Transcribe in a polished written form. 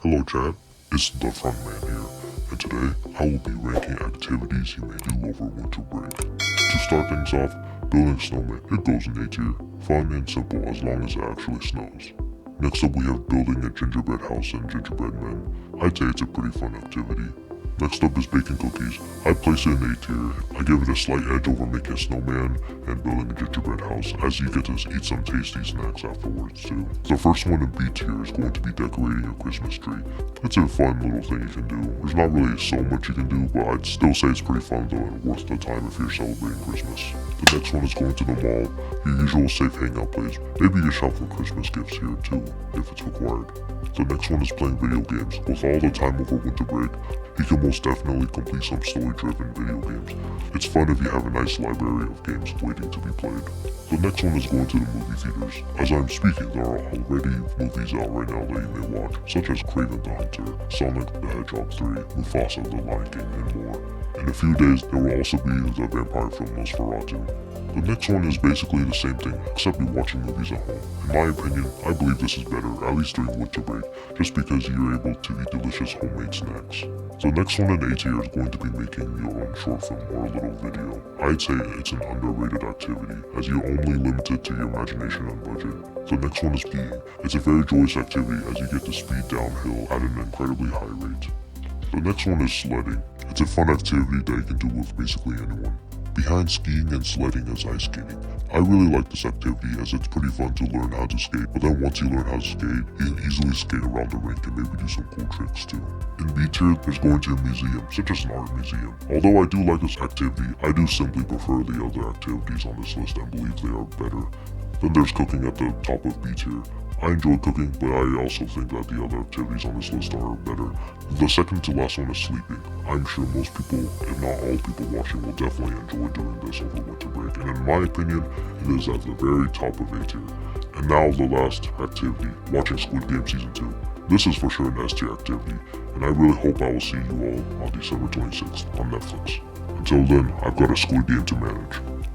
Hello chat, it's the Frontman here, and today I will be ranking activities you may do over winter break. To start things off, building snowman, it goes in A tier, fun and simple as long as it actually snows. Next up we have building a gingerbread house and gingerbread men. I'd say it's a pretty fun activity. Next up is baking cookies. I place it in A tier. I give it a slight edge over making a snowman and building a gingerbread house, as you get to eat some tasty snacks afterwards too. The first one in B tier is going to be decorating your Christmas tree. It's a fun little thing you can do. There's not really so much you can do, but I'd still say it's pretty fun though and worth the time if you're celebrating Christmas. The next one is going to the mall, your usual safe hangout place. Maybe you shop for Christmas gifts here too, if it's required. The next one is playing video games. With all the time over winter break, you can most definitely complete some story-driven video games. It's fun if you have a nice library of games waiting to be played. The next one is going to the movie theaters. As I'm speaking, there are already movies out right now that you may watch, such as Kraven the Hunter, Sonic the Hedgehog 3, Mufasa the Lion King, and more. In a few days, there will also be the vampire film Nosferatu. The next one is basically the same thing, except you're watching movies at home. In my opinion, I believe this is better, at least during winter break, just because you're able to eat delicious homemade snacks. The next one in A tier is going to be making your own short film or a little video. I'd say it's an underrated activity, as you're only limited to your imagination and budget. The next one is skiing. It's a very joyous activity as you get to speed downhill at an incredibly high rate. The next one is sledding. It's a fun activity that you can do with basically anyone. Behind skiing and sledding is ice skating. I really like this activity as it's pretty fun to learn how to skate, but then once you learn how to skate, you can easily skate around the rink and maybe do some cool tricks too. In B tier, there's going to a museum, such as an art museum. Although I do like this activity, I do simply prefer the other activities on this list and believe they are better. Then there's cooking at the top of B tier. I enjoy cooking, but I also think that the other activities on this list are better. The second to last one is sleeping. I'm sure most people, if not all people watching, will definitely enjoy doing this over winter break, and in my opinion, it is at the very top of A tier. And now the last activity, watching Squid Game Season 2. This is for sure an S tier activity, and I really hope I will see you all on December 26th on Netflix. Until then, I've got a Squid Game to manage.